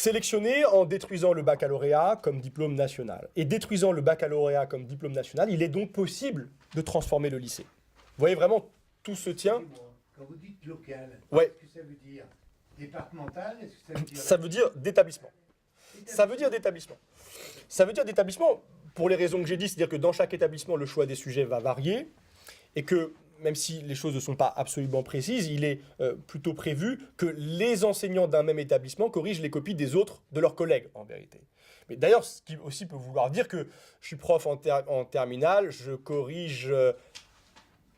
sélectionné en détruisant le baccalauréat comme diplôme national. Et détruisant le baccalauréat comme diplôme national, il est donc possible de transformer le lycée. Vous voyez vraiment, tout se tient. Quand vous dites local, Ouais. qu'est-ce que ça veut dire? Départemental? Est-ce que ça veut dire... Ça veut dire d'établissement. Ça veut dire d'établissement. Ça veut dire d'établissement pour les raisons que j'ai dit, c'est-à-dire que dans chaque établissement, le choix des sujets va varier et que même si les choses ne sont pas absolument précises, il est plutôt prévu que les enseignants d'un même établissement corrigent les copies des autres, de leurs collègues, en vérité. Mais d'ailleurs, ce qui aussi peut vouloir dire que je suis prof en terminale, je corrige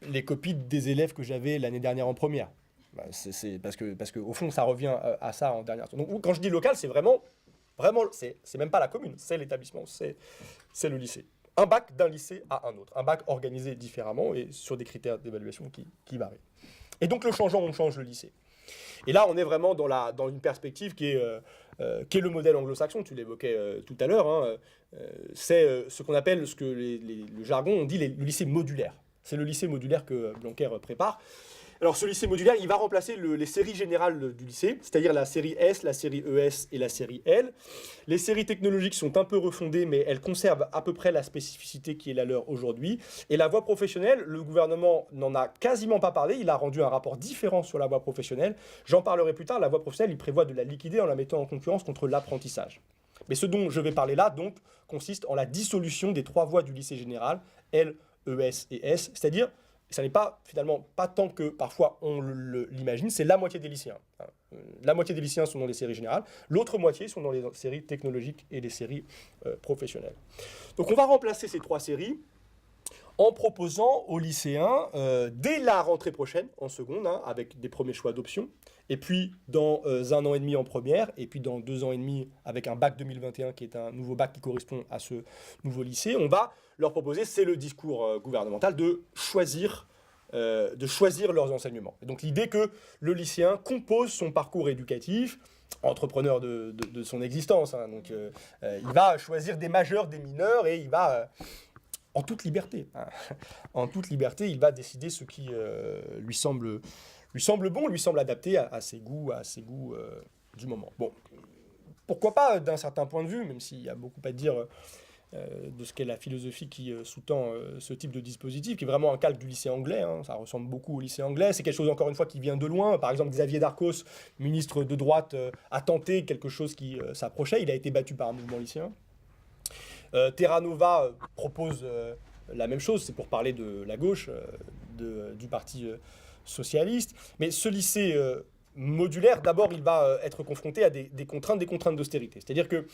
les copies des élèves que j'avais l'année dernière en première. C'est parce que au fond, ça revient à ça en dernière. Donc, quand je dis local, c'est vraiment, c'est même pas la commune, c'est l'établissement, c'est le lycée. Un bac d'un lycée à un autre. Un bac organisé différemment et sur des critères d'évaluation qui varient. Et donc, le changeant, on change le lycée. Et là, on est vraiment dans une perspective qui est le modèle anglo-saxon, tu l'évoquais tout à l'heure. Hein, c'est ce qu'on appelle, ce que le jargon, on dit le lycée modulaire. C'est le lycée modulaire que Blanquer prépare. Alors, ce lycée modulaire, il va remplacer les séries générales du lycée, c'est-à-dire la série S, la série ES et la série L. Les séries technologiques sont un peu refondées, mais elles conservent à peu près la spécificité qui est la leur aujourd'hui. Et la voie professionnelle, le gouvernement n'en a quasiment pas parlé. Il a rendu un rapport différent sur la voie professionnelle. J'en parlerai plus tard. La voie professionnelle, il prévoit de la liquider en la mettant en concurrence contre l'apprentissage. Mais ce dont je vais parler là, donc, consiste en la dissolution des trois voies du lycée général, L, ES et S, c'est-à-dire... Ça n'est pas, finalement, pas tant que parfois on l'imagine, c'est la moitié des lycéens. La moitié des lycéens sont dans les séries générales, l'autre moitié sont dans les séries technologiques et les séries professionnelles. Donc on va remplacer ces trois séries en proposant aux lycéens, dès la rentrée prochaine, en seconde, hein, avec des premiers choix d'options, et puis dans 1 an et demi en première, et puis dans 2 ans et demi avec un bac 2021 qui est un nouveau bac qui correspond à ce nouveau lycée, on va leur proposer, c'est le discours gouvernemental, de choisir leurs enseignements. Et donc l'idée que le lycéen compose son parcours éducatif, entrepreneur de son existence, hein, donc il va choisir des majeurs, des mineurs, et il va... en toute liberté. Hein. En toute liberté, il va décider ce qui lui semble bon, lui semble adapté à ses goûts, du moment. Bon, pourquoi pas d'un certain point de vue, même s'il y a beaucoup à dire de ce qu'est la philosophie qui sous-tend ce type de dispositif, qui est vraiment un calque du lycée anglais. Hein. Ça ressemble beaucoup au lycée anglais. C'est quelque chose, encore une fois, qui vient de loin. Par exemple, Xavier Darcos, ministre de droite, a tenté quelque chose qui s'approchait. Il a été battu par un mouvement lycéen. Terra Nova propose la même chose, c'est pour parler de la gauche, du Parti socialiste. Mais ce lycée modulaire, d'abord, il va être confronté à des contraintes d'austérité. C'est-à-dire que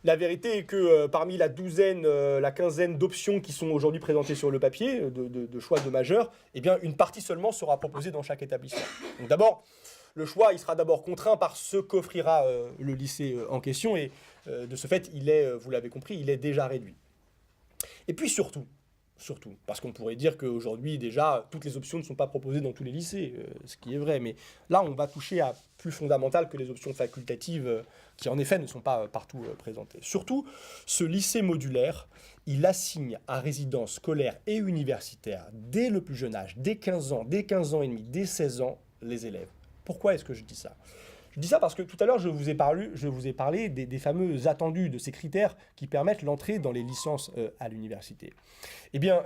la vérité est que parmi la douzaine, la quinzaine d'options qui sont aujourd'hui présentées sur le papier, de choix de majeurs, eh bien, une partie seulement sera proposée dans chaque établissement. Donc d'abord, le choix, il sera d'abord contraint par ce qu'offrira le lycée en question, et de ce fait, il est, vous l'avez compris, il est déjà réduit. Et puis surtout, parce qu'on pourrait dire qu'aujourd'hui, déjà, toutes les options ne sont pas proposées dans tous les lycées, ce qui est vrai, mais là, on va toucher à plus fondamental que les options facultatives, qui en effet ne sont pas partout présentées. Surtout, ce lycée modulaire, il assigne à résidence scolaire et universitaire, dès le plus jeune âge, dès 15 ans, dès 15 ans et demi, dès 16 ans, les élèves. Pourquoi est-ce que je dis ça ? Je dis ça parce que tout à l'heure, je vous ai parlé des fameux attendus, de ces critères qui permettent l'entrée dans les licences à l'université. Eh bien,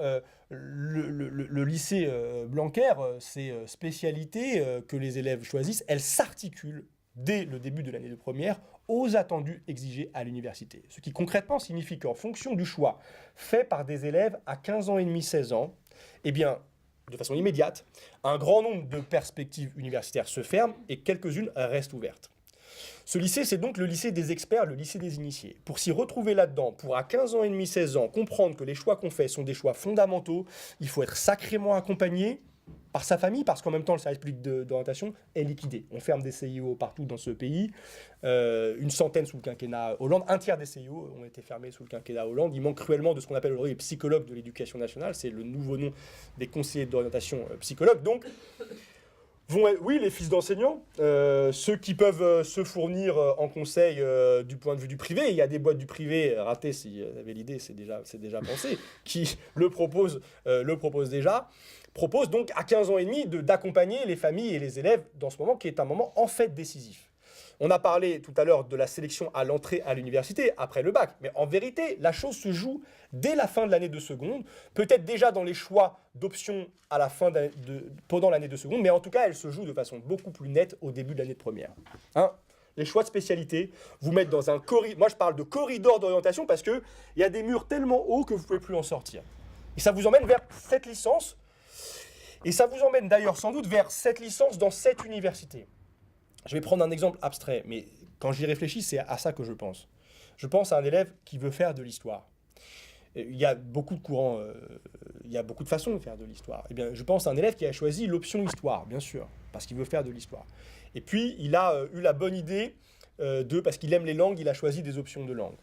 le lycée Blanquer, ces spécialités que les élèves choisissent, elles s'articulent dès le début de l'année de première aux attendus exigés à l'université. Ce qui concrètement signifie qu'en fonction du choix fait par des élèves à 15 ans et demi, 16 ans, eh bien, de façon immédiate, un grand nombre de perspectives universitaires se ferment et quelques-unes restent ouvertes. Ce lycée, c'est donc le lycée des experts, le lycée des initiés. Pour s'y retrouver là-dedans, pour à 15 ans et demi, 16 ans, comprendre que les choix qu'on fait sont des choix fondamentaux, il faut être sacrément accompagné par sa famille, parce qu'en même temps, le service public d'orientation est liquidé. On ferme des CIO partout dans ce pays, une centaine sous le quinquennat Hollande, un tiers des CIO ont été fermés sous le quinquennat Hollande. Il manque cruellement de ce qu'on appelle aujourd'hui les psychologues de l'éducation nationale, c'est le nouveau nom des conseillers d'orientation psychologues. Donc, oui, les fils d'enseignants, ceux qui peuvent se fournir en conseil du point de vue du privé. Il y a des boîtes du privé, ratées si vous avez l'idée, c'est déjà pensé, qui le proposent déjà. Propose donc à 15 ans et demi d'accompagner les familles et les élèves dans ce moment qui est un moment en fait décisif. On a parlé tout à l'heure de la sélection à l'entrée à l'université après le bac. Mais en vérité, la chose se joue dès la fin de l'année de seconde, peut-être déjà dans les choix d'options à la fin pendant l'année de seconde, mais en tout cas, elle se joue de façon beaucoup plus nette au début de l'année de première. Hein, les choix de spécialité vous mettent dans un corridor. Moi, je parle de corridor d'orientation parce qu'il y a des murs tellement hauts que vous ne pouvez plus en sortir. Et ça vous emmène vers cette licence. Et ça vous emmène d'ailleurs sans doute vers cette licence dans cette université. Je vais prendre un exemple abstrait, mais quand j'y réfléchis, c'est à ça que je pense. Je pense à un élève qui veut faire de l'histoire. Il y a beaucoup de courants, il y a beaucoup de façons de faire de l'histoire. Eh bien, je pense à un élève qui a choisi l'option histoire, bien sûr, parce qu'il veut faire de l'histoire. Et puis, il a eu la bonne idée parce qu'il aime les langues, il a choisi des options de langue.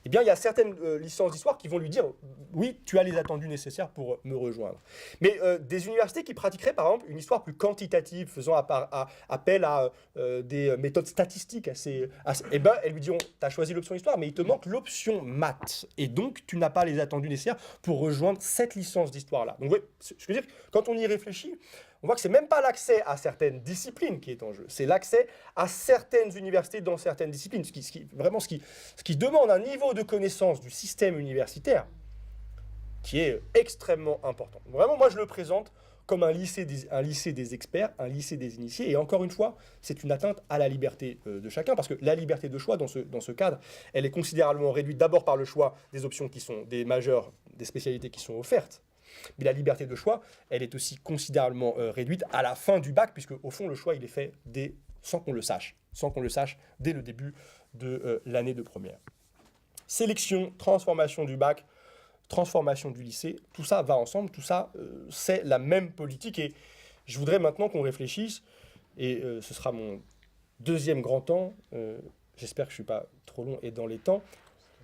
Eh bien, il y a certaines licences d'histoire qui vont lui dire « Oui, tu as les attendus nécessaires pour me rejoindre ». Mais des universités qui pratiqueraient, par exemple, une histoire plus quantitative, faisant appel à des méthodes statistiques eh ben, elles lui diront « Tu as choisi l'option histoire, mais il te manque l'option maths. Et donc, tu n'as pas les attendus nécessaires pour rejoindre cette licence d'histoire-là. » Donc, oui, je veux dire, quand on y réfléchit, on voit que ce n'est même pas l'accès à certaines disciplines qui est en jeu, c'est l'accès à certaines universités dans certaines disciplines, ce qui demande un niveau de connaissance du système universitaire qui est extrêmement important. Vraiment, moi, je le présente comme un lycée des experts, un lycée des initiés, et encore une fois, c'est une atteinte à la liberté de chacun, parce que la liberté de choix, dans ce cadre, elle est considérablement réduite d'abord par le choix des options qui sont des majeures, des spécialités qui sont offertes. Mais la liberté de choix, elle est aussi considérablement réduite à la fin du bac, puisque au fond, le choix, il est fait sans qu'on le sache, dès le début de l'année de première. Sélection, transformation du bac, transformation du lycée, tout ça va ensemble, tout ça, c'est la même politique. Et je voudrais maintenant qu'on réfléchisse, et ce sera mon deuxième grand temps, j'espère que je ne suis pas trop long et dans les temps,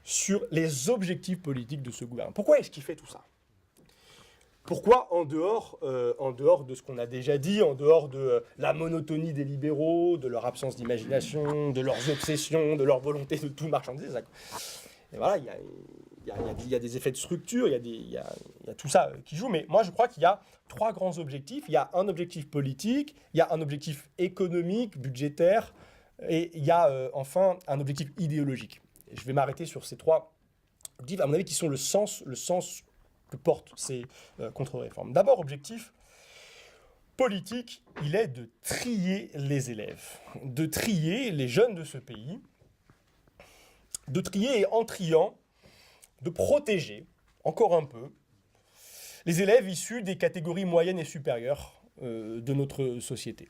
sur les objectifs politiques de ce gouvernement. Pourquoi est-ce qu'il fait tout ça ? Pourquoi, en dehors de ce qu'on a déjà dit, en dehors de la monotonie des libéraux, de leur absence d'imagination, de leurs obsessions, de leur volonté de tout marchandiser, et voilà, il y a des effets de structure, il y a tout ça qui joue, mais moi je crois qu'il y a trois grands objectifs. Il y a un objectif politique, il y a un objectif économique, budgétaire, et il y a enfin un objectif idéologique. Et je vais m'arrêter sur ces trois objectifs, à mon avis, qui sont le sens que portent ces contre-réformes. D'abord, objectif politique, il est de trier les élèves, de trier les jeunes de ce pays, de trier et en triant, de protéger, encore un peu, les élèves issus des catégories moyennes et supérieures de notre société.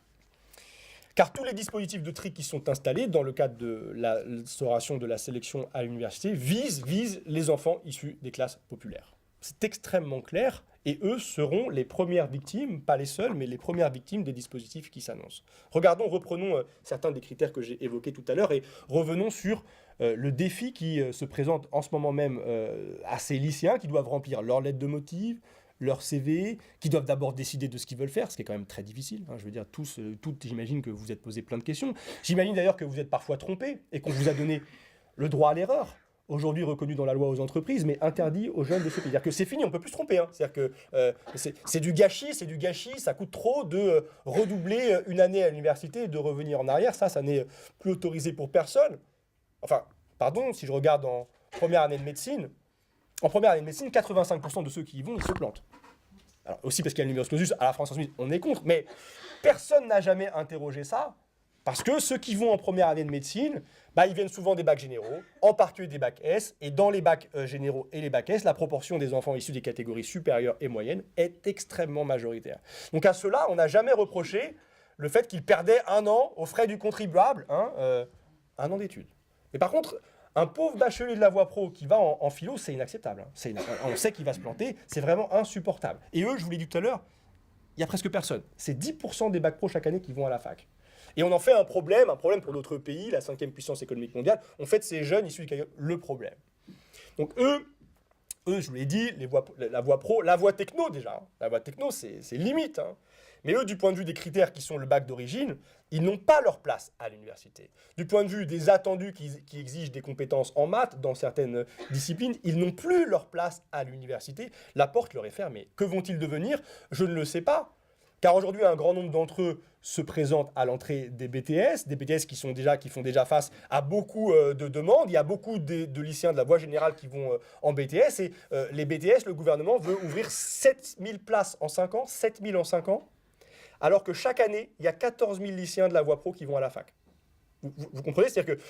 Car tous les dispositifs de tri qui sont installés dans le cadre de l'instauration de la sélection à l'université visent les enfants issus des classes populaires. C'est extrêmement clair, et eux seront les premières victimes, pas les seules, mais les premières victimes des dispositifs qui s'annoncent. Reprenons certains des critères que j'ai évoqués tout à l'heure, et revenons sur le défi qui se présente en ce moment même à ces lycéens qui doivent remplir leur lettre de motif, leur CV, qui doivent d'abord décider de ce qu'ils veulent faire, ce qui est quand même très difficile. Hein. Je veux dire, toutes, j'imagine que vous êtes posé plein de questions. J'imagine d'ailleurs que vous êtes parfois trompé et qu'on vous a donné le droit à l'erreur, aujourd'hui reconnu dans la loi aux entreprises, mais interdit aux jeunes de ce pays. C'est-à-dire que c'est fini, on ne peut plus se tromper. Hein. C'est-à-dire que c'est du gâchis, ça coûte trop de redoubler une année à l'université et de revenir en arrière. Ça n'est plus autorisé pour personne. Enfin, pardon, si je regarde en première année de médecine, 85% de ceux qui y vont, ils se plantent. Alors, aussi parce qu'il y a le numerus clausus, à la France Insoumise, on est contre, mais personne n'a jamais interrogé ça, parce que ceux qui vont en première année de médecine, ils viennent souvent des bacs généraux, en particulier des bacs S, et dans les bacs généraux et les bacs S, la proportion des enfants issus des catégories supérieures et moyennes est extrêmement majoritaire. Donc à ceux-là, on n'a jamais reproché le fait qu'ils perdaient un an aux frais du contribuable, un an d'études. Mais par contre, un pauvre bachelier de la voie pro qui va en philo, c'est inacceptable. Hein. On sait qu'il va se planter, c'est vraiment insupportable. Et eux, je vous l'ai dit tout à l'heure, il n'y a presque personne. C'est 10% des bacs pro chaque année qui vont à la fac. Et on en fait un problème pour notre pays, la 5e puissance économique mondiale. On fait de ces jeunes issus du catégorie le problème. Donc eux, je vous l'ai dit, la voie pro, la voie techno déjà. Hein. La voie techno, c'est limite. Hein. Mais eux, du point de vue des critères qui sont le bac d'origine, ils n'ont pas leur place à l'université. Du point de vue des attendus qui exigent des compétences en maths dans certaines disciplines, ils n'ont plus leur place à l'université. La porte leur est fermée. Que vont-ils devenir ? Je ne le sais pas. Car aujourd'hui, un grand nombre d'entre eux se présentent à l'entrée des BTS qui font déjà face à beaucoup de demandes. Il y a beaucoup de lycéens de la voie générale qui vont en BTS. Et les BTS, le gouvernement veut ouvrir 7000 places en 5 ans, 7000 en 5 ans, alors que chaque année, il y a 14 000 lycéens de la voie pro qui vont à la fac. Vous comprenez? C'est-à-dire que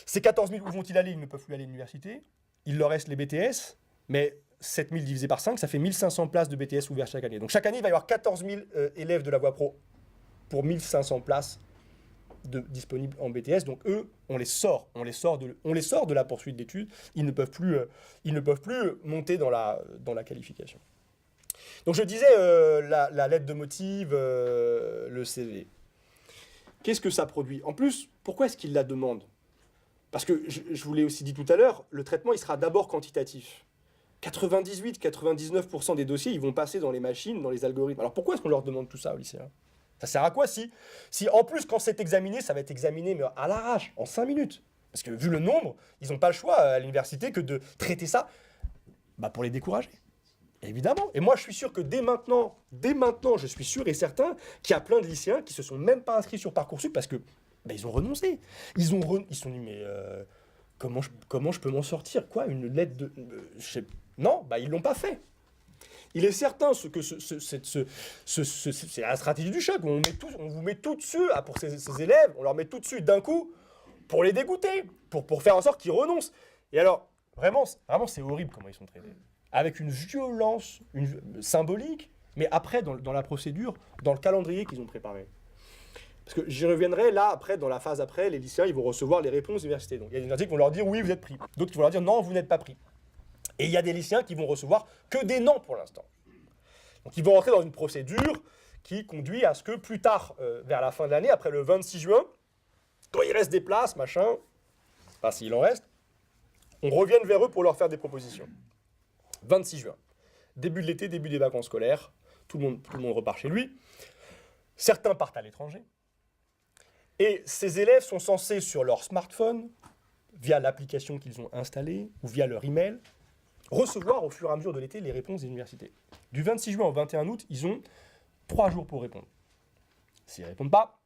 ces 14 000, où vont-ils aller? Ils ne peuvent plus aller à l'université. Il leur reste les BTS, mais 7 000 divisé par 5, ça fait 1500 places de BTS ouvertes chaque année. Donc chaque année, il va y avoir 14 000 élèves de la voie pro pour 1500 places disponibles en BTS. Donc eux, on les sort de la poursuite d'études. Ils ne peuvent plus monter dans la qualification. Donc je disais la lettre de motive, le CV. Qu'est-ce que ça produit? En plus, pourquoi est-ce qu'ils la demandent? Parce que je vous l'ai aussi dit tout à l'heure, le traitement il sera d'abord quantitatif. 98-99% des dossiers, ils vont passer dans les machines, dans les algorithmes. Alors pourquoi est-ce qu'on leur demande tout ça aux lycéens? Ça sert à quoi si en plus, quand c'est examiné, ça va être examiné mais à l'arrache, en 5 minutes? Parce que vu le nombre, ils n'ont pas le choix à l'université que de traiter ça pour les décourager. Évidemment. Et moi, je suis sûr que dès maintenant, je suis sûr et certain qu'il y a plein de lycéens qui se sont même pas inscrits sur Parcoursup parce que ils ont renoncé. Ils se sont dit, mais comment je peux m'en sortir? Quoi? Une lettre de... Non, ils l'ont pas fait. Il est certain que c'est la stratégie du choc. On vous met tout dessus pour ces élèves, on leur met tout dessus d'un coup pour les dégoûter, pour faire en sorte qu'ils renoncent. Et alors, vraiment, c'est horrible comment ils sont traités. Avec une violence symbolique, mais après, dans la procédure, dans le calendrier qu'ils ont préparé. Parce que j'y reviendrai là, après, dans la phase après, les lycéens, ils vont recevoir les réponses de l'université. Donc il y a des universités qui vont leur dire oui, vous êtes pris. D'autres qui vont leur dire non, vous n'êtes pas pris. Et il y a des lycéens qui vont recevoir que des non pour l'instant. Donc ils vont rentrer dans une procédure qui conduit à ce que plus tard, vers la fin de l'année, après le 26 juin, quand il reste des places, s'il en reste, on revienne vers eux pour leur faire des propositions. 26 juin, début de l'été, début des vacances scolaires, tout le monde repart chez lui. Certains partent à l'étranger. Et ces élèves sont censés, sur leur smartphone, via l'application qu'ils ont installée, ou via leur email, recevoir au fur et à mesure de l'été les réponses des universités. Du 26 juin au 21 août, ils ont 3 jours pour répondre. S'ils ne répondent pas,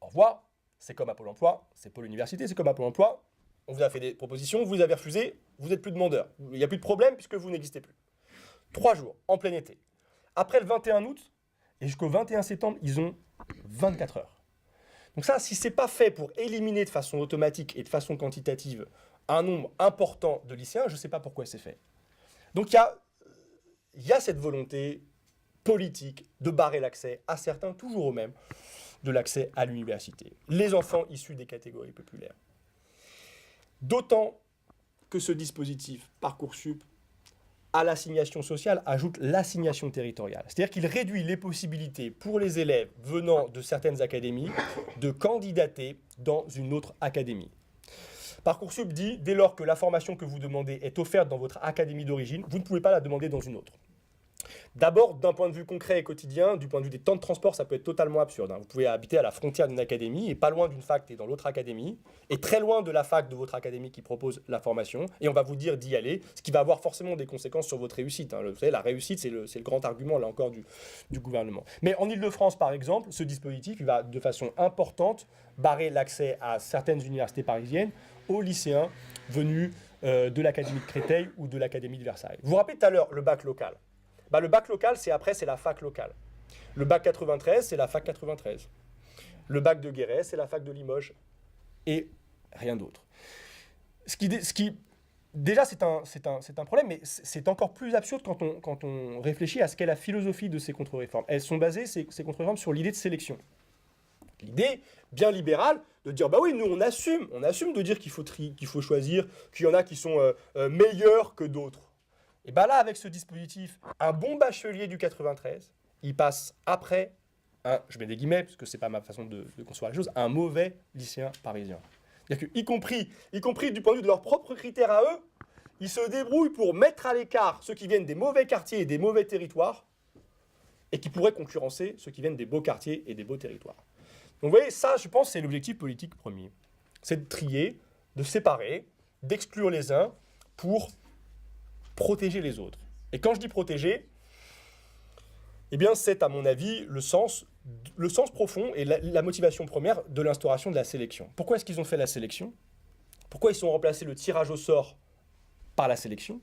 au revoir, c'est comme à Pôle emploi, c'est Pôle Université, c'est comme à Pôle emploi, on vous a fait des propositions, vous les avez refusées, vous n'êtes plus demandeur. Il n'y a plus de problème puisque vous n'existez plus. 3 jours, en plein été. Après le 21 août et jusqu'au 21 septembre, ils ont 24 heures. Donc ça, si ce n'est pas fait pour éliminer de façon automatique et de façon quantitative un nombre important de lycéens, je ne sais pas pourquoi c'est fait. Donc il y a cette volonté politique de barrer l'accès à certains, toujours aux mêmes, de l'accès à l'université. Les enfants issus des catégories populaires. D'autant que ce dispositif Parcoursup à l'assignation sociale ajoute l'assignation territoriale. C'est-à-dire qu'il réduit les possibilités pour les élèves venant de certaines académies de candidater dans une autre académie. Parcoursup dit, dès lors que la formation que vous demandez est offerte dans votre académie d'origine, vous ne pouvez pas la demander dans une autre. D'abord, d'un point de vue concret et quotidien, du point de vue des temps de transport, ça peut être totalement absurde. Vous pouvez habiter à la frontière d'une académie et pas loin d'une fac et dans l'autre académie, et très loin de la fac de votre académie qui propose la formation, et on va vous dire d'y aller, ce qui va avoir forcément des conséquences sur votre réussite. Vous savez, la réussite, c'est le grand argument, là encore, du gouvernement. Mais en Ile-de-France, par exemple, ce dispositif il va de façon importante barrer l'accès à certaines universités parisiennes aux lycéens venus de l'Académie de Créteil ou de l'Académie de Versailles. Vous vous rappelez tout à l'heure le bac local. Le bac local, c'est la fac locale. Le bac 93, c'est la fac 93. Le bac de Guéret, c'est la fac de Limoges. Et rien d'autre. Déjà, c'est un problème, mais c'est encore plus absurde quand on réfléchit à ce qu'est la philosophie de ces contre-réformes. Elles sont basées, ces contre-réformes, sur l'idée de sélection. L'idée bien libérale de dire, oui, nous, on assume de dire qu'il faut choisir, qu'il y en a qui sont meilleurs que d'autres. Et là, avec ce dispositif, un bon bachelier du 93, il passe après, je mets des guillemets, parce que ce n'est pas ma façon de concevoir les choses, un mauvais lycéen parisien. C'est-à-dire que, y compris du point de vue de leurs propres critères à eux, ils se débrouillent pour mettre à l'écart ceux qui viennent des mauvais quartiers et des mauvais territoires, et qui pourraient concurrencer ceux qui viennent des beaux quartiers et des beaux territoires. Donc vous voyez, ça, je pense, c'est l'objectif politique premier. C'est de trier, de séparer, d'exclure les uns pour protéger les autres. Et quand je dis protéger, Eh bien, c'est à mon avis le sens profond et la motivation première de l'instauration de la sélection. Pourquoi est-ce qu'ils ont fait la sélection? Pourquoi ils ont remplacé le tirage au sort par la sélection?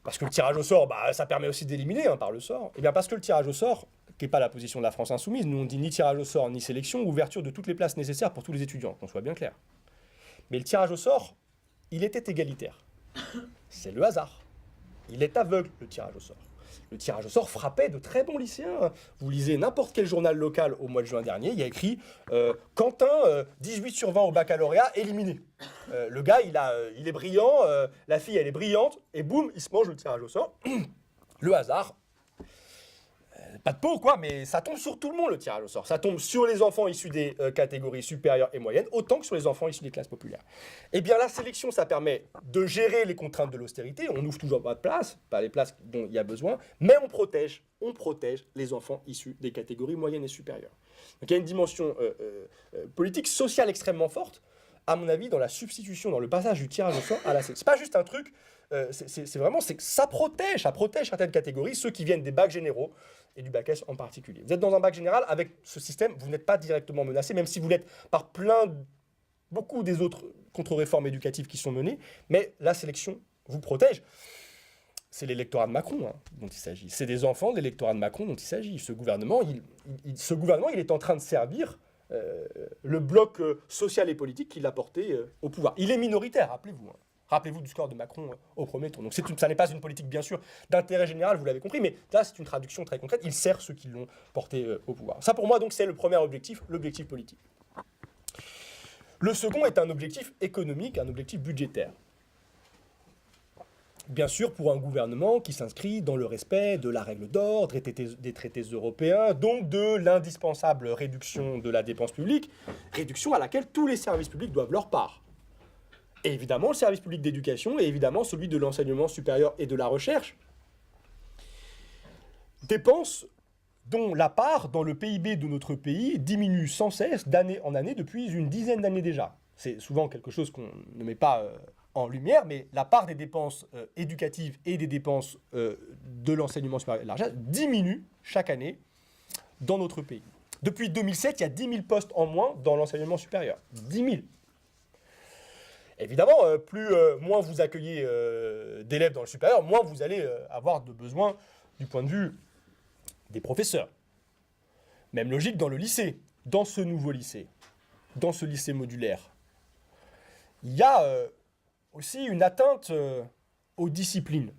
Parce que le tirage au sort, ça permet aussi d'éliminer par le sort. Eh bien, parce que le tirage au sort, qui n'est pas la position de la France insoumise, nous on dit ni tirage au sort ni sélection, ouverture de toutes les places nécessaires pour tous les étudiants, qu'on soit bien clair. Mais le tirage au sort, il était égalitaire. C'est le hasard. Il est aveugle, le tirage au sort. Le tirage au sort frappait de très bons lycéens. Vous lisez n'importe quel journal local au mois de juin dernier, il y a écrit Quentin, 18 sur 20 au baccalauréat, éliminé. Le gars, il est brillant, la fille, elle est brillante, et boum, il se mange le tirage au sort. Le hasard. Pas de peau, quoi, mais ça tombe sur tout le monde, le tirage au sort. Ça tombe sur les enfants issus des catégories supérieures et moyennes, autant que sur les enfants issus des classes populaires. Eh bien, la sélection, ça permet de gérer les contraintes de l'austérité. On n'ouvre toujours pas de places, pas les places dont il y a besoin, mais on protège les enfants issus des catégories moyennes et supérieures. Donc, il y a une dimension politique, sociale extrêmement forte, à mon avis, dans la substitution, dans le passage du tirage au sort à la sélection. C'est pas juste un truc, c'est vraiment, c'est que ça protège certaines catégories, ceux qui viennent des bacs généraux, et du bac S en particulier. Vous êtes dans un bac général, avec ce système, vous n'êtes pas directement menacé, même si vous l'êtes par beaucoup des autres contre-réformes éducatives qui sont menées, mais la sélection vous protège. C'est l'électorat de Macron dont il s'agit. C'est des enfants de l'électorat de Macron dont il s'agit. Ce gouvernement, il est en train de servir le bloc social et politique qui l'a porté au pouvoir. Il est minoritaire, rappelez-vous. Rappelez-vous du score de Macron au premier tour. Donc ça n'est pas une politique, bien sûr, d'intérêt général, vous l'avez compris, mais là, c'est une traduction très concrète. Il sert ceux qui l'ont porté au pouvoir. Ça, pour moi, donc, c'est le premier objectif, l'objectif politique. Le second est un objectif économique, un objectif budgétaire. Bien sûr, pour un gouvernement qui s'inscrit dans le respect de la règle d'or, des traités européens, donc de l'indispensable réduction de la dépense publique, réduction à laquelle tous les services publics doivent leur part. Et évidemment, le service public d'éducation et évidemment celui de l'enseignement supérieur et de la recherche. Dépenses dont la part dans le PIB de notre pays diminue sans cesse d'année en année depuis une dizaine d'années déjà. C'est souvent quelque chose qu'on ne met pas en lumière, mais la part des dépenses éducatives et des dépenses de l'enseignement supérieur et de la recherche diminue chaque année dans notre pays. Depuis 2007, il y a 10 000 postes en moins dans l'enseignement supérieur. 10 000. Évidemment, moins vous accueillez d'élèves dans le supérieur, moins vous allez avoir de besoins du point de vue des professeurs. Même logique dans le lycée, dans ce nouveau lycée, dans ce lycée modulaire. Il y a aussi une atteinte aux disciplines.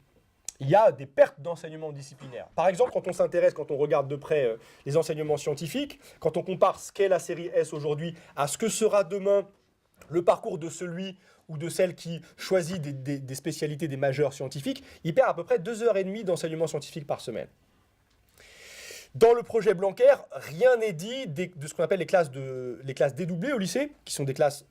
Il y a des pertes d'enseignement disciplinaire. Par exemple, quand on regarde de près les enseignements scientifiques, quand on compare ce qu'est la série S aujourd'hui à ce que sera demain le parcours de celui ou de celle qui choisit des spécialités, des majeurs scientifiques, il perd à peu près 2h30 d'enseignement scientifique par semaine. Dans le projet Blanquer, rien n'est dit de ce qu'on appelle les classes dédoublées au lycée, qui sont des classes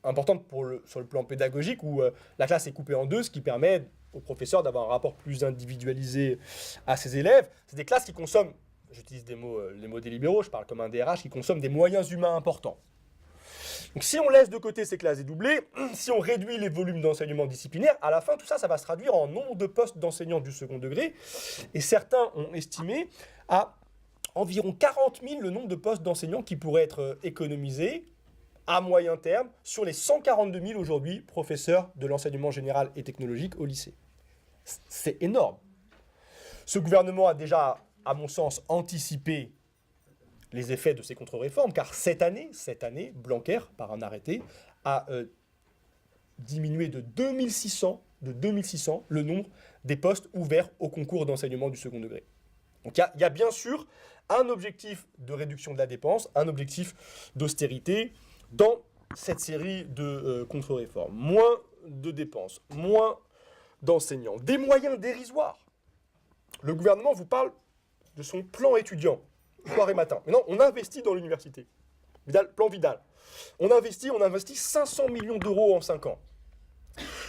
importantes sur le plan pédagogique, où la classe est coupée en deux, ce qui permet aux professeurs d'avoir un rapport plus individualisé à ses élèves. C'est des classes qui consomment, j'utilise les mots des libéraux, je parle comme un DRH, qui consomment des moyens humains importants. Donc si on laisse de côté ces classes dédoublées, si on réduit les volumes d'enseignement disciplinaire, à la fin, tout ça, ça va se traduire en nombre de postes d'enseignants du second degré. Et certains ont estimé à environ 40 000 le nombre de postes d'enseignants qui pourraient être économisés à moyen terme sur les 142 000 aujourd'hui professeurs de l'enseignement général et technologique au lycée. C'est énorme. Ce gouvernement a déjà, à mon sens, anticipé les effets de ces contre-réformes, car cette année, Blanquer, par un arrêté, a diminué de 2600 le nombre des postes ouverts au concours d'enseignement du second degré. Donc il y a bien sûr un objectif de réduction de la dépense, un objectif d'austérité dans cette série de contre-réformes. Moins de dépenses, moins d'enseignants, des moyens dérisoires. Le gouvernement vous parle de son plan étudiant, soir et matin. Mais non, on investit dans l'université. Plan Vidal. On investit 500 millions d'euros en 5 ans.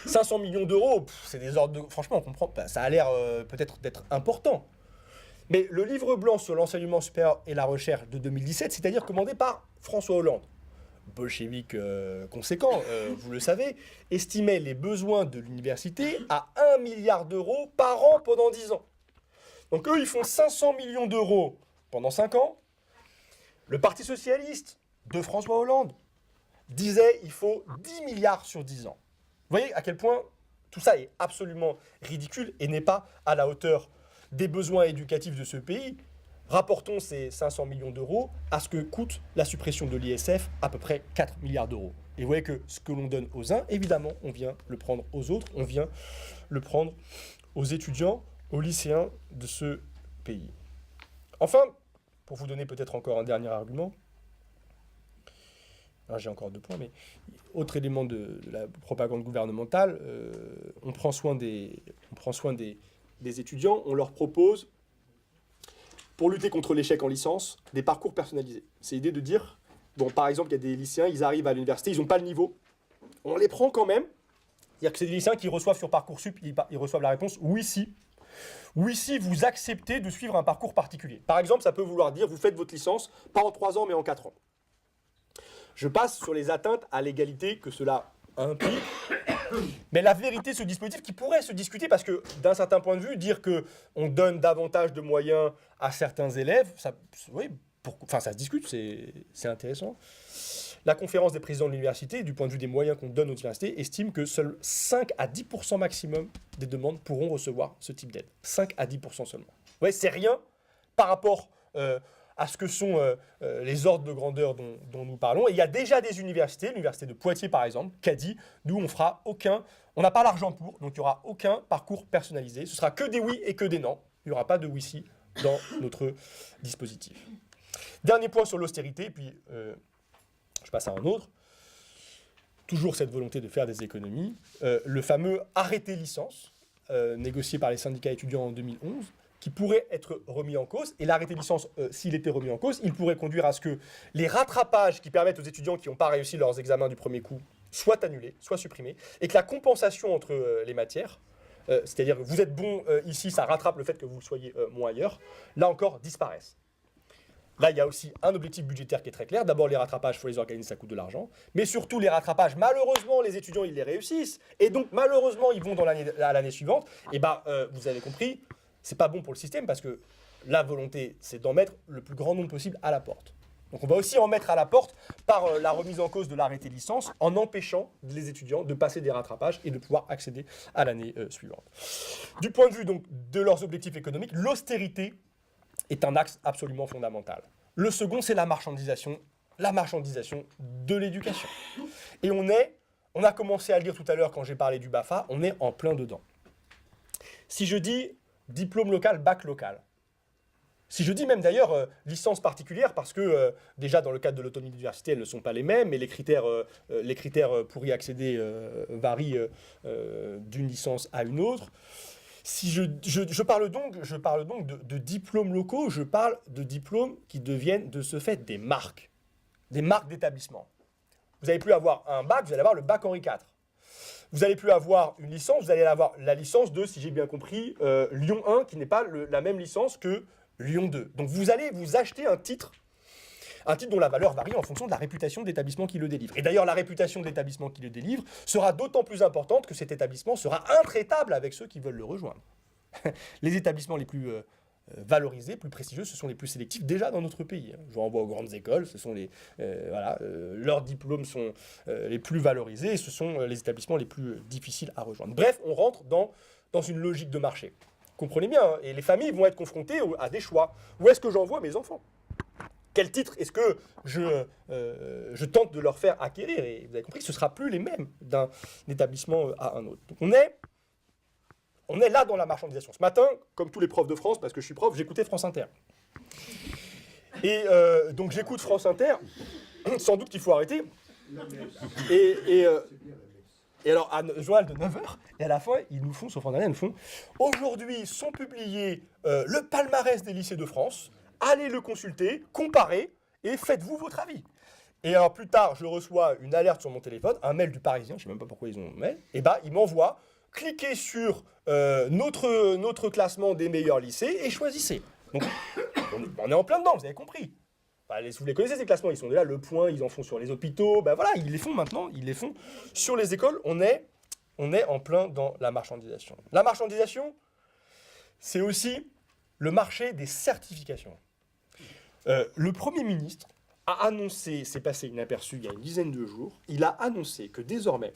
500 millions d'euros, c'est des ordres de... Franchement, on comprend, ça a l'air peut-être d'être important. Mais le livre blanc sur l'enseignement supérieur et la recherche de 2017, c'est-à-dire commandé par François Hollande, bolchevique conséquent, vous le savez, estimait les besoins de l'université à 1 milliard d'euros par an pendant 10 ans. Donc eux, ils font 500 millions d'euros pendant 5 ans. Le Parti socialiste de François Hollande disait il faut 10 milliards sur 10 ans. Vous voyez à quel point tout ça est absolument ridicule et n'est pas à la hauteur des besoins éducatifs de ce pays. Rapportons ces 500 millions d'euros à ce que coûte la suppression de l'ISF, à peu près 4 milliards d'euros. Et vous voyez que ce que l'on donne aux uns, évidemment, on vient le prendre aux autres, on vient le prendre aux étudiants, aux lycéens de ce pays. Enfin, pour vous donner peut-être encore un dernier argument, j'ai encore 2 points, mais autre élément de la propagande gouvernementale, on prend soin des étudiants, on leur propose, pour lutter contre l'échec en licence, des parcours personnalisés. C'est l'idée de dire, bon, par exemple, il y a des lycéens, ils arrivent à l'université, ils n'ont pas le niveau, on les prend quand même. C'est-à-dire que c'est des lycéens qui reçoivent sur Parcoursup, ils reçoivent la réponse « oui, si ». Oui, si vous acceptez de suivre un parcours particulier. Par exemple, ça peut vouloir dire, vous faites votre licence, pas en 3 ans, mais en 4 ans. Je passe sur les atteintes à l'égalité que cela implique. Mais la vérité de ce dispositif qui pourrait se discuter, parce que d'un certain point de vue, dire qu'on donne davantage de moyens à certains élèves, ça, oui, ça se discute, c'est intéressant. La conférence des présidents de l'université, du point de vue des moyens qu'on donne aux universités, estime que seuls 5 à 10% maximum des demandes pourront recevoir ce type d'aide. 5 à 10% seulement. Ouais, c'est rien par rapport à ce que sont les ordres de grandeur dont nous parlons. Et il y a déjà des universités, l'université de Poitiers par exemple, qui a dit, nous on n'a pas l'argent pour, donc il n'y aura aucun parcours personnalisé. Ce sera que des oui et que des non. Il n'y aura pas de oui-si dans notre dispositif. Dernier point sur l'austérité, et puis je passe à un autre. Toujours cette volonté de faire des économies. Le fameux arrêté licence, négocié par les syndicats étudiants en 2011, qui pourrait être remis en cause. Et l'arrêté licence, s'il était remis en cause, il pourrait conduire à ce que les rattrapages qui permettent aux étudiants qui n'ont pas réussi leurs examens du premier coup soient annulés, soient supprimés, et que la compensation entre les matières, c'est-à-dire que vous êtes bon ici, ça rattrape le fait que vous le soyez moins ailleurs, là encore, disparaissent. Là, il y a aussi un objectif budgétaire qui est très clair. D'abord, les rattrapages, il faut les organiser, ça coûte de l'argent. Mais surtout, les rattrapages, malheureusement, les étudiants, ils les réussissent. Et donc, malheureusement, ils vont à l'année suivante. Et vous avez compris, c'est pas bon pour le système parce que la volonté, c'est d'en mettre le plus grand nombre possible à la porte. Donc, on va aussi en mettre à la porte par la remise en cause de l'arrêté licence en empêchant les étudiants de passer des rattrapages et de pouvoir accéder à l'année suivante. Du point de vue donc, de leurs objectifs économiques, l'austérité est un axe absolument fondamental. Le second, c'est la marchandisation de l'éducation. Et on a commencé à le dire tout à l'heure quand j'ai parlé du BAFA, on est en plein dedans. Si je dis diplôme local, bac local, si je dis même d'ailleurs licence particulière, parce que déjà dans le cadre de l'autonomie d'université, elles ne sont pas les mêmes, et les critères pour y accéder varient d'une licence à une autre. Si je parle donc de diplômes locaux, je parle de diplômes qui deviennent de ce fait des marques d'établissement. Vous n'allez plus avoir un bac, vous allez avoir le bac Henri IV. Vous n'allez plus avoir une licence, vous allez avoir la licence de, si j'ai bien compris, Lyon 1, qui n'est pas la même licence que Lyon 2. Donc vous allez vous acheter un titre dont la valeur varie en fonction de la réputation de l'établissement qui le délivre. Et d'ailleurs, la réputation de l'établissement qui le délivre sera d'autant plus importante que cet établissement sera intraitable avec ceux qui veulent le rejoindre. Les établissements les plus valorisés, plus prestigieux, ce sont les plus sélectifs déjà dans notre pays. Je vous renvoie aux grandes écoles, ce sont leurs diplômes sont les plus valorisés et ce sont les établissements les plus difficiles à rejoindre. Bref, on rentre dans une logique de marché. Comprenez bien, hein, et les familles vont être confrontées à des choix. Où est-ce que j'envoie mes enfants ? Quel titre est-ce que je tente de leur faire acquérir ? Et vous avez compris que ce ne sera plus les mêmes d'un établissement à un autre. Donc on est là dans la marchandisation. Ce matin, comme tous les profs de France, parce que je suis prof, j'écoutais France Inter. Et donc j'écoute France Inter, sans doute qu'il faut arrêter. Et alors, à journal de 9h, et à la fin, ils nous font, sauf en année, ils nous font « Aujourd'hui sont publiés le palmarès des lycées de France. Allez le consulter, comparez, et faites-vous votre avis. » Et alors, plus tard, je reçois une alerte sur mon téléphone, un mail du Parisien, je ne sais même pas pourquoi ils ont un mail, et il m'envoie « Cliquez sur notre classement des meilleurs lycées et choisissez. » Donc, on est en plein dedans, vous avez compris. Vous les connaissez, ces classements, ils sont déjà, Le Point, ils en font sur les hôpitaux, ils les font maintenant, ils les font sur les écoles. On est en plein dans la marchandisation. La marchandisation, c'est aussi le marché des certifications. Le Premier ministre a annoncé, c'est passé inaperçu il y a une dizaine de jours, il a annoncé que désormais,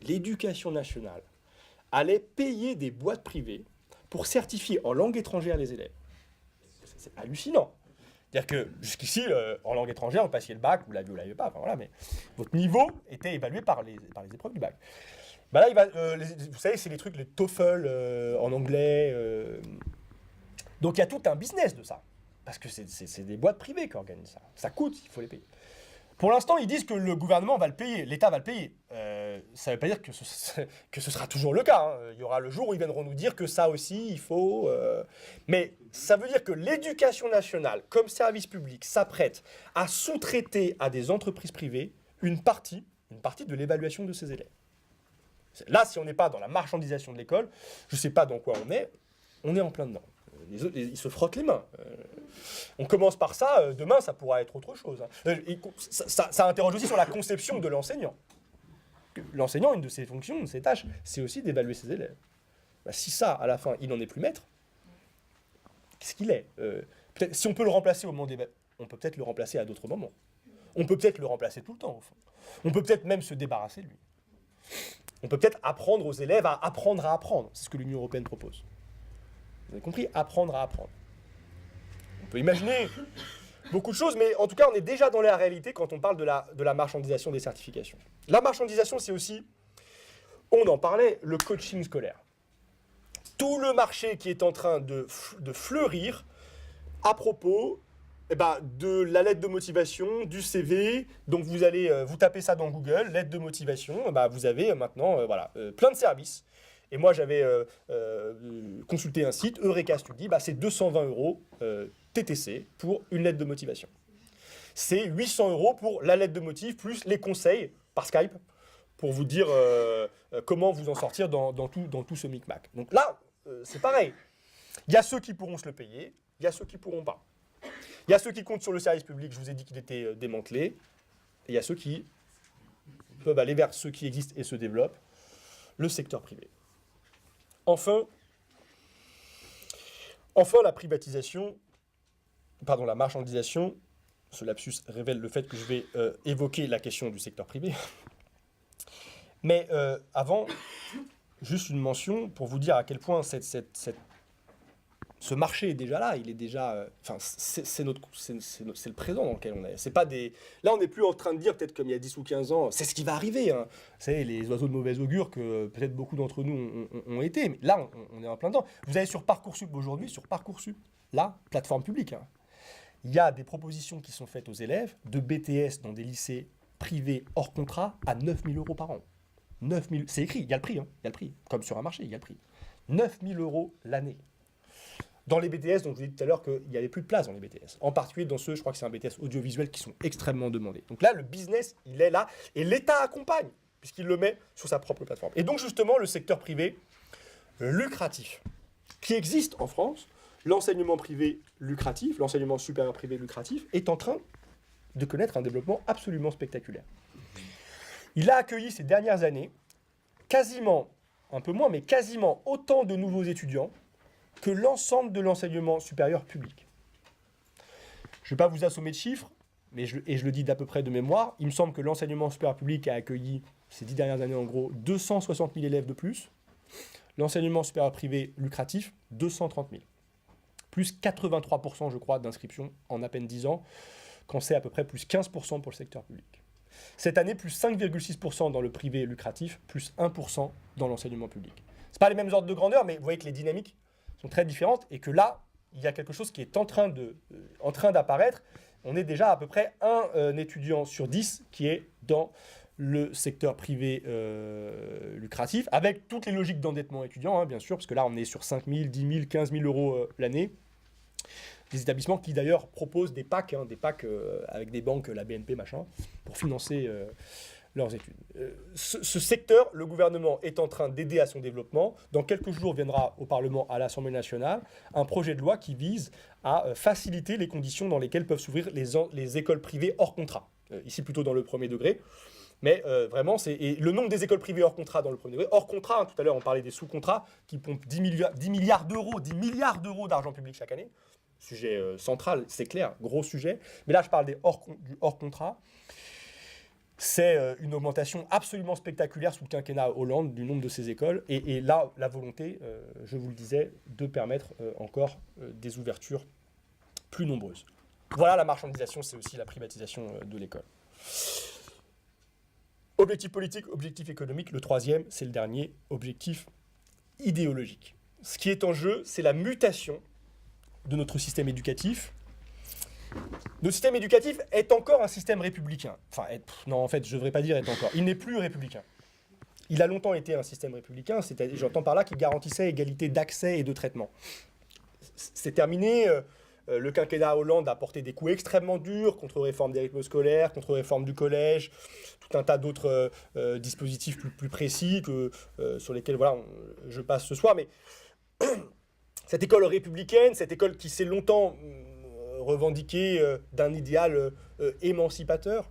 l'éducation nationale allait payer des boîtes privées pour certifier en langue étrangère les élèves. C'est hallucinant. C'est-à-dire que jusqu'ici, en langue étrangère, vous passiez le bac, vous l'aviez ou vous l'aviez pas, enfin, voilà, mais votre niveau était évalué par les épreuves du bac. Bah là, vous savez, c'est les trucs, les TOEFL en anglais. Donc il y a tout un business de ça. Parce que c'est des boîtes privées qui organisent ça. Ça coûte, il faut les payer. Pour l'instant, ils disent que le gouvernement va le payer, l'État va le payer. Ça ne veut pas dire que ce sera toujours le cas. Hein. Il y aura le jour où ils viendront nous dire que ça aussi, il faut... Mais ça veut dire que l'éducation nationale, comme service public, s'apprête à sous-traiter à des entreprises privées une partie de l'évaluation de ses élèves. Là, si on n'est pas dans la marchandisation de l'école, je ne sais pas dans quoi on est en plein dedans. Ils se frottent les mains. On commence par ça, demain ça pourra être autre chose. Ça interroge aussi sur la conception de l'enseignant. L'enseignant, une de ses fonctions, une de ses tâches, c'est aussi d'évaluer ses élèves. Bah, si ça, à la fin, il n'en est plus maître, qu'est-ce qu'il est, si on peut le remplacer au moment des... On peut peut-être le remplacer à d'autres moments. On peut peut-être le remplacer tout le temps, au fond. On peut peut-être même se débarrasser de lui. On peut peut-être apprendre aux élèves à apprendre à apprendre. C'est ce que l'Union européenne propose. Vous avez compris ? Apprendre à apprendre. On peut imaginer beaucoup de choses, mais en tout cas, on est déjà dans la réalité quand on parle de la marchandisation des certifications. La marchandisation, c'est aussi, on en parlait, le coaching scolaire. Tout le marché qui est en train de fleurir à propos de la lettre de motivation, du CV. Donc vous allez, vous tapez ça dans Google, lettre de motivation, vous avez maintenant plein de services. Et moi, j'avais consulté un site, Eureka Study, c'est 220 € TTC pour une lettre de motivation. C'est 800 € pour la lettre de motive, plus les conseils par Skype, pour vous dire comment vous en sortir dans tout ce micmac. Donc là, c'est pareil. Il y a ceux qui pourront se le payer, il y a ceux qui ne pourront pas. Il y a ceux qui comptent sur le service public, je vous ai dit qu'il était démantelé, et il y a ceux qui peuvent aller vers ceux qui existent et se développent, le secteur privé. Enfin, la marchandisation, ce lapsus révèle le fait que je vais évoquer la question du secteur privé. Mais avant, juste une mention pour vous dire à quel point ce marché est déjà là, il est déjà... c'est le présent dans lequel on est. C'est pas des... Là, on n'est plus en train de dire, peut-être comme il y a 10 ou 15 ans, c'est ce qui va arriver. Hein. Vous savez, les oiseaux de mauvais augure que peut-être beaucoup d'entre nous ont été. Mais là, on est en plein dedans. Vous allez sur Parcoursup aujourd'hui, sur Parcoursup, la plateforme publique. Hein. Il y a des propositions qui sont faites aux élèves de BTS dans des lycées privés hors contrat à 9 000 € par an. 9 000, c'est écrit, il y a le prix. Hein, il y a le prix. Comme sur un marché, il y a le prix. 9 000 € l'année. Dans les BTS, donc je vous ai dit tout à l'heure qu'il n'y avait plus de place dans les BTS. En particulier dans ceux, je crois que c'est un BTS audiovisuel, qui sont extrêmement demandés. Donc là, le business, il est là, et l'État accompagne, puisqu'il le met sur sa propre plateforme. Et donc justement, le secteur privé lucratif, qui existe en France, l'enseignement privé lucratif, l'enseignement supérieur privé lucratif, est en train de connaître un développement absolument spectaculaire. Il a accueilli ces dernières années quasiment, un peu moins, mais quasiment autant de nouveaux étudiants que l'ensemble de l'enseignement supérieur public. Je ne vais pas vous assommer de chiffres, mais je le dis d'à peu près de mémoire, il me semble que l'enseignement supérieur public a accueilli, ces 10 dernières années en gros, 260 000 élèves de plus. L'enseignement supérieur privé lucratif, 230 000. Plus 83%, je crois, d'inscriptions en à peine 10 ans, quand c'est à peu près plus 15% pour le secteur public. Cette année, plus 5,6% dans le privé lucratif, plus 1% dans l'enseignement public. Ce n'est pas les mêmes ordres de grandeur, mais vous voyez que les dynamiques sont très différentes et que là, il y a quelque chose qui est en train d'apparaître. On est déjà à peu près un étudiant sur 10 qui est dans le secteur privé lucratif, avec toutes les logiques d'endettement étudiant, hein, bien sûr, parce que là, on est sur 5 000, 10 000, 15 000 € l'année. Des établissements qui d'ailleurs proposent des packs avec des banques, la BNP, machin, pour financer leurs études. Ce secteur, le gouvernement est en train d'aider à son développement. Dans quelques jours viendra au Parlement, à l'Assemblée nationale, un projet de loi qui vise à faciliter les conditions dans lesquelles peuvent s'ouvrir les écoles privées hors contrat. Ici plutôt dans le premier degré. Mais vraiment, et le nombre des écoles privées hors contrat dans le premier degré, hors contrat, hein, tout à l'heure on parlait des sous-contrats, qui pompent 10 milliards d'euros d'argent public chaque année. Sujet central, c'est clair, gros sujet. Mais là, je parle du hors contrat. C'est une augmentation absolument spectaculaire sous le quinquennat Hollande du nombre de ces écoles. Et là, la volonté, je vous le disais, de permettre encore des ouvertures plus nombreuses. Voilà, la marchandisation, c'est aussi la privatisation de l'école. Objectif politique, objectif économique. Le troisième, c'est le dernier, objectif idéologique. Ce qui est en jeu, c'est la mutation de notre système éducatif. Notre système éducatif est encore un système républicain. Enfin, non, en fait, je ne devrais pas dire est encore. Il n'est plus républicain. Il a longtemps été un système républicain, j'entends par là qu'il garantissait égalité d'accès et de traitement. C'est terminé. Le quinquennat Hollande a porté des coups extrêmement durs contre réforme des rythmes scolaires, contre réforme du collège, tout un tas d'autres dispositifs plus précis sur lesquels voilà, je passe ce soir. Mais cette école républicaine, cette école qui s'est longtemps revendiquée d'un idéal émancipateur,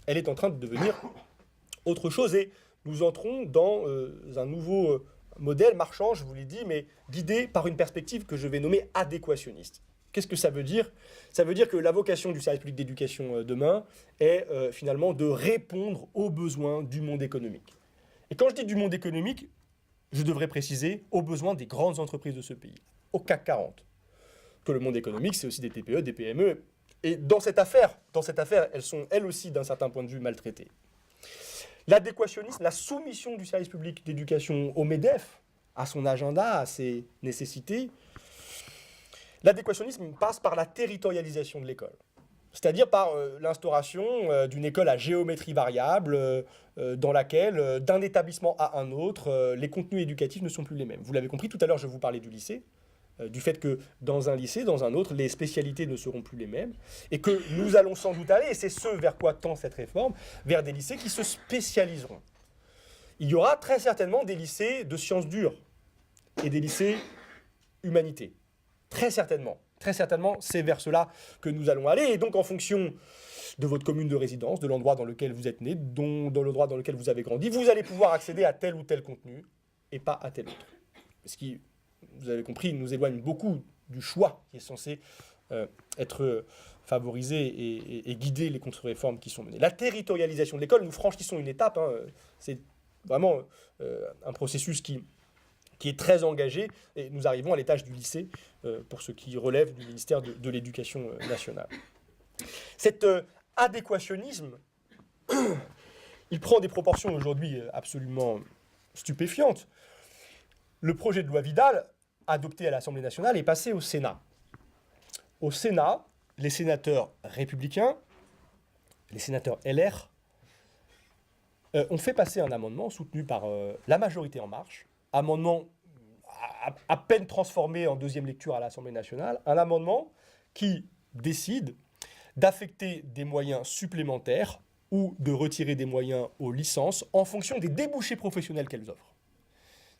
elle est en train de devenir autre chose. Et nous entrons dans un nouveau modèle marchand, je vous l'ai dit, mais guidé par une perspective que je vais nommer adéquationniste. Qu'est-ce que ça veut dire ? Ça veut dire que la vocation du service public d'éducation demain est finalement de répondre aux besoins du monde économique. Et quand je dis du monde économique, je devrais préciser aux besoins des grandes entreprises de ce pays, au CAC 40. Que le monde économique, c'est aussi des TPE, des PME. Et dans cette affaire, elles sont elles aussi d'un certain point de vue maltraitées. L'adéquationnisme, la soumission du service public d'éducation au MEDEF, à son agenda, à ses nécessités, l'adéquationnisme passe par la territorialisation de l'école. C'est-à-dire par l'instauration d'une école à géométrie variable dans laquelle, d'un établissement à un autre, les contenus éducatifs ne sont plus les mêmes. Vous l'avez compris, tout à l'heure, je vous parlais du lycée, du fait que dans un lycée, dans un autre, les spécialités ne seront plus les mêmes, et que nous allons sans doute aller, et c'est ce vers quoi tend cette réforme, vers des lycées qui se spécialiseront. Il y aura très certainement des lycées de sciences dures et des lycées humanités. Très certainement, c'est vers cela que nous allons aller. Et donc, en fonction de votre commune de résidence, de l'endroit dans lequel vous êtes né, dans l'endroit dans lequel vous avez grandi, vous allez pouvoir accéder à tel ou tel contenu et pas à tel autre. Ce qui, vous avez compris, nous éloigne beaucoup du choix qui est censé être favorisé et guider les contre-réformes qui sont menées. La territorialisation de l'école, nous franchissons une étape. C'est vraiment un processus qui est très engagé, et nous arrivons à l'étage du lycée, pour ce qui relève du ministère de l'Éducation nationale. Cet adéquationnisme, il prend des proportions aujourd'hui absolument stupéfiantes. Le projet de loi Vidal, adopté à l'Assemblée nationale, est passé au Sénat. Au Sénat, les sénateurs républicains, les sénateurs LR, ont fait passer un amendement soutenu par la majorité En Marche, amendement à peine transformé en deuxième lecture à l'Assemblée nationale, un amendement qui décide d'affecter des moyens supplémentaires ou de retirer des moyens aux licences en fonction des débouchés professionnels qu'elles offrent.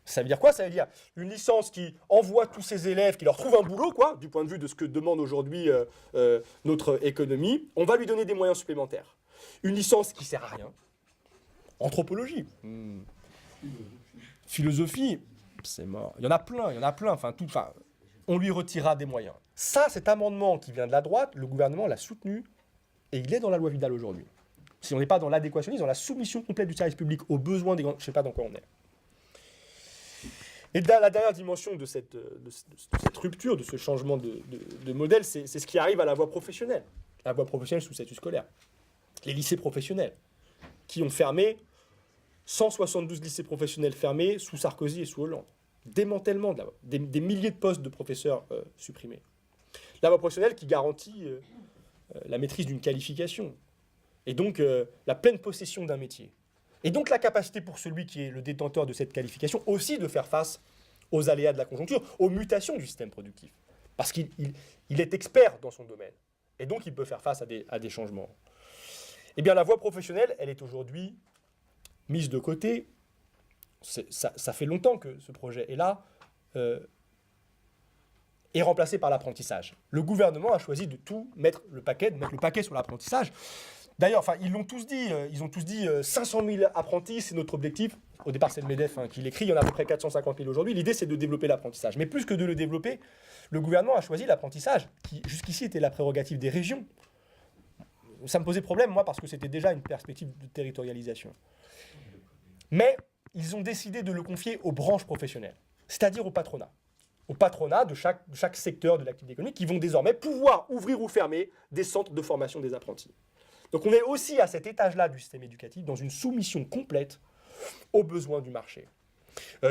Ça veut dire quoi ? Ça veut dire une licence qui envoie tous ses élèves, qui leur trouve un boulot, quoi, du point de vue de ce que demande aujourd'hui notre économie, on va lui donner des moyens supplémentaires. Une licence qui ne sert à rien. Anthropologie. Philosophie. C'est mort. Il y en a plein. On lui retirera des moyens. Ça, cet amendement qui vient de la droite, le gouvernement l'a soutenu et il est dans la loi Vidal aujourd'hui. Si on n'est pas dans l'adéquationnisme, dans la soumission complète du service public aux besoins des grands... Je ne sais pas dans quoi on est. Et la dernière dimension de cette rupture, de ce changement de modèle, c'est ce qui arrive à la voie professionnelle. La voie professionnelle sous statut scolaire. Les lycées professionnels qui ont fermé 172 lycées professionnels fermés sous Sarkozy et sous Hollande. Démantèlement de la voie. Des milliers de postes de professeurs supprimés. La voie professionnelle qui garantit la maîtrise d'une qualification. Et donc la pleine possession d'un métier. Et donc la capacité pour celui qui est le détenteur de cette qualification aussi de faire face aux aléas de la conjoncture, aux mutations du système productif. Parce qu'il est expert dans son domaine. Et donc il peut faire face à des changements. Eh bien la voie professionnelle, elle est aujourd'hui mise de côté. Ça fait longtemps que ce projet est là, est remplacé par l'apprentissage. Le gouvernement a choisi de tout mettre le paquet sur l'apprentissage. D'ailleurs, enfin, ils l'ont tous dit, ils ont tous dit 500 000 apprentis, c'est notre objectif. Au départ, c'est le MEDEF qui l'écrit, il y en a à peu près 450 000 aujourd'hui. L'idée, c'est de développer l'apprentissage. Mais plus que de le développer, le gouvernement a choisi l'apprentissage, qui jusqu'ici était la prérogative des régions. Ça me posait problème, moi, parce que c'était déjà une perspective de territorialisation. Mais ils ont décidé de le confier aux branches professionnelles, c'est-à-dire au patronat. Au patronat de chaque secteur de l'activité économique, qui vont désormais pouvoir ouvrir ou fermer des centres de formation des apprentis. Donc on est aussi à cet étage-là du système éducatif, dans une soumission complète aux besoins du marché.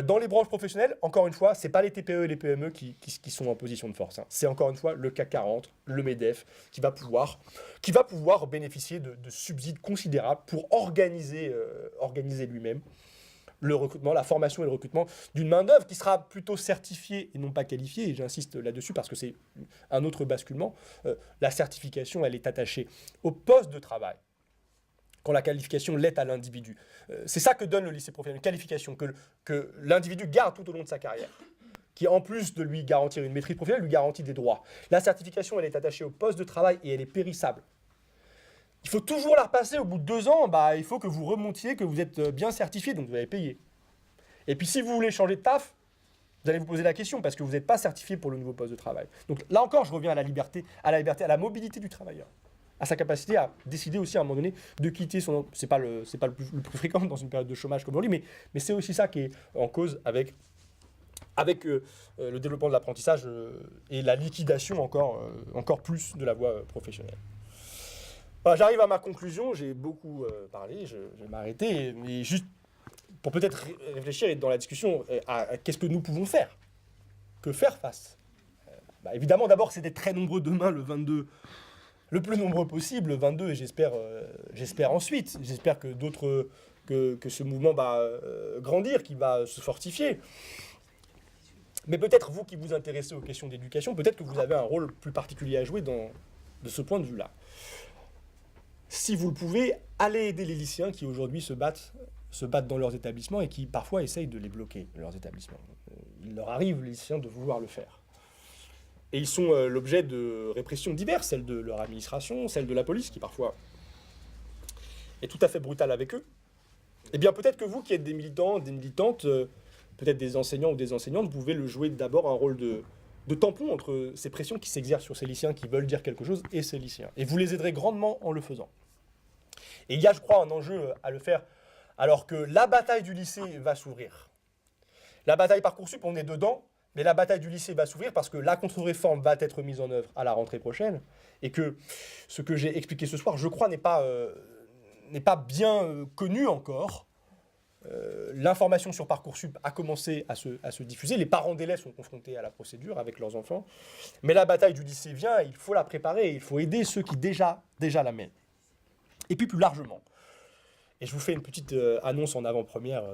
Dans les branches professionnelles, encore une fois, ce n'est pas les TPE et les PME qui sont en position de force. Hein. C'est encore une fois le CAC 40, le MEDEF, qui va pouvoir bénéficier de subsides considérables pour organiser lui-même le recrutement, la formation et le recrutement d'une main-d'œuvre qui sera plutôt certifiée et non pas qualifiée. Et j'insiste là-dessus parce que c'est un autre basculement. La certification, elle est attachée au poste de travail, quand la qualification l'est à l'individu. C'est ça que donne le lycée professionnel, une qualification que l'individu garde tout au long de sa carrière, qui en plus de lui garantir une maîtrise professionnelle, lui garantit des droits. La certification, elle est attachée au poste de travail et elle est périssable. Il faut toujours la repasser au bout de 2 ans, il faut que vous remontiez, que vous êtes bien certifié, donc vous avez payé. Et puis si vous voulez changer de taf, vous allez vous poser la question, parce que vous n'êtes pas certifié pour le nouveau poste de travail. Donc là encore, je reviens à la liberté, à la mobilité du travailleur, à sa capacité à décider aussi à un moment donné de quitter son emploi. C'est pas le plus fréquent dans une période de chômage comme aujourd'hui, mais c'est aussi ça qui est en cause avec le développement de l'apprentissage et la liquidation encore plus de la voie professionnelle. Voilà, j'arrive à ma conclusion, j'ai beaucoup parlé, je vais m'arrêter, mais juste pour peut-être réfléchir dans la discussion à qu'est-ce que nous pouvons faire. Que faire face évidemment, d'abord, c'est d'être très nombreux demain, le 22, le plus nombreux possible, le 22, et j'espère ensuite. J'espère que que ce mouvement va grandir, qu'il va se fortifier. Mais peut-être vous qui vous intéressez aux questions d'éducation, peut-être que vous avez un rôle plus particulier à jouer de ce point de vue-là. Si vous le pouvez, allez aider les lycéens qui aujourd'hui se battent dans leurs établissements et qui parfois essayent de les bloquer, leurs établissements. Il leur arrive, les lycéens, de vouloir le faire. Et ils sont l'objet de répressions diverses, celle de leur administration, celle de la police, qui parfois est tout à fait brutale avec eux. Eh bien, peut-être que vous qui êtes des militants, des militantes, peut-être des enseignants ou des enseignantes, vous pouvez le jouer d'abord un rôle de tampon entre ces pressions qui s'exercent sur ces lycéens qui veulent dire quelque chose et ces lycéens. Et vous les aiderez grandement en le faisant. Et il y a, je crois, un enjeu à le faire alors que la bataille du lycée va s'ouvrir. La bataille Parcoursup, on est dedans, mais la bataille du lycée va s'ouvrir parce que la contre-réforme va être mise en œuvre à la rentrée prochaine et que ce que j'ai expliqué ce soir, je crois, n'est pas bien connu encore. L'information sur Parcoursup a commencé à se diffuser. Les parents d'élèves sont confrontés à la procédure avec leurs enfants. Mais la bataille du lycée vient, il faut la préparer, il faut aider ceux qui déjà la mènent. Et puis plus largement, et je vous fais une petite annonce en avant-première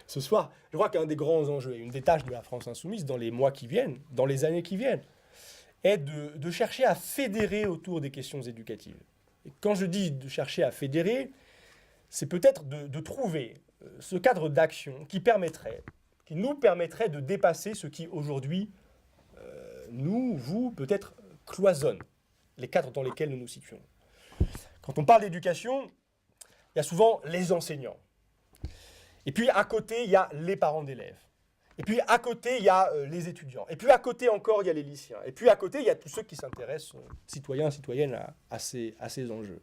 ce soir, je crois qu'un des grands enjeux et une des tâches de la France Insoumise dans les mois qui viennent, dans les années qui viennent, est de chercher à fédérer autour des questions éducatives. Et quand je dis de chercher à fédérer, c'est peut-être de trouver ce cadre d'action qui nous permettrait de dépasser ce qui aujourd'hui, vous, peut-être cloisonne les cadres dans lesquels nous nous situons. Quand on parle d'éducation, il y a souvent les enseignants. Et puis à côté, il y a les parents d'élèves. Et puis à côté, il y a les étudiants. Et puis à côté encore, il y a les lycéens. Et puis à côté, il y a tous ceux qui s'intéressent, citoyens, citoyennes, à ces enjeux.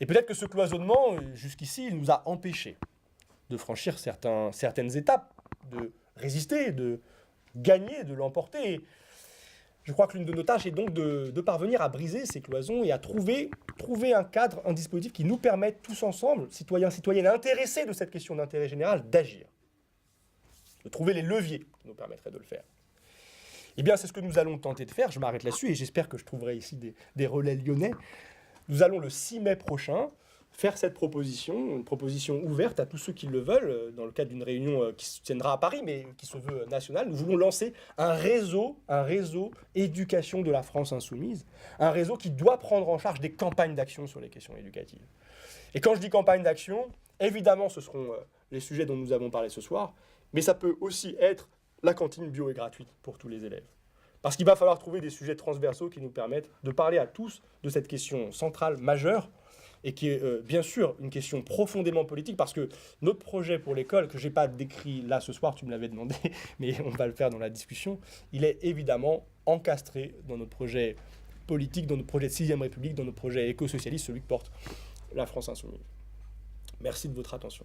Et peut-être que ce cloisonnement, jusqu'ici, il nous a empêchés de franchir certaines étapes, de résister, de gagner, de l'emporter. Je crois que l'une de nos tâches est donc de parvenir à briser ces cloisons et à trouver un cadre, un dispositif qui nous permette tous ensemble, citoyens, citoyennes intéressés de cette question d'intérêt général, d'agir. De trouver les leviers qui nous permettraient de le faire. Eh bien, c'est ce que nous allons tenter de faire. Je m'arrête là-dessus et j'espère que je trouverai ici des relais lyonnais. Nous allons le 6 mai prochain faire cette proposition, une proposition ouverte à tous ceux qui le veulent, dans le cadre d'une réunion qui se tiendra à Paris, mais qui se veut nationale. Nous voulons lancer un réseau éducation de la France Insoumise, un réseau qui doit prendre en charge des campagnes d'action sur les questions éducatives. Et quand je dis campagne d'action, évidemment, ce seront les sujets dont nous avons parlé ce soir, mais ça peut aussi être la cantine bio et gratuite pour tous les élèves. Parce qu'il va falloir trouver des sujets transversaux qui nous permettent de parler à tous de cette question centrale, majeure, et qui est bien sûr une question profondément politique, parce que notre projet pour l'école, que je n'ai pas décrit là ce soir, tu me l'avais demandé, mais on va le faire dans la discussion, il est évidemment encastré dans notre projet politique, dans notre projet de 6ème République, dans notre projet éco-socialiste, celui que porte la France Insoumise. Merci de votre attention.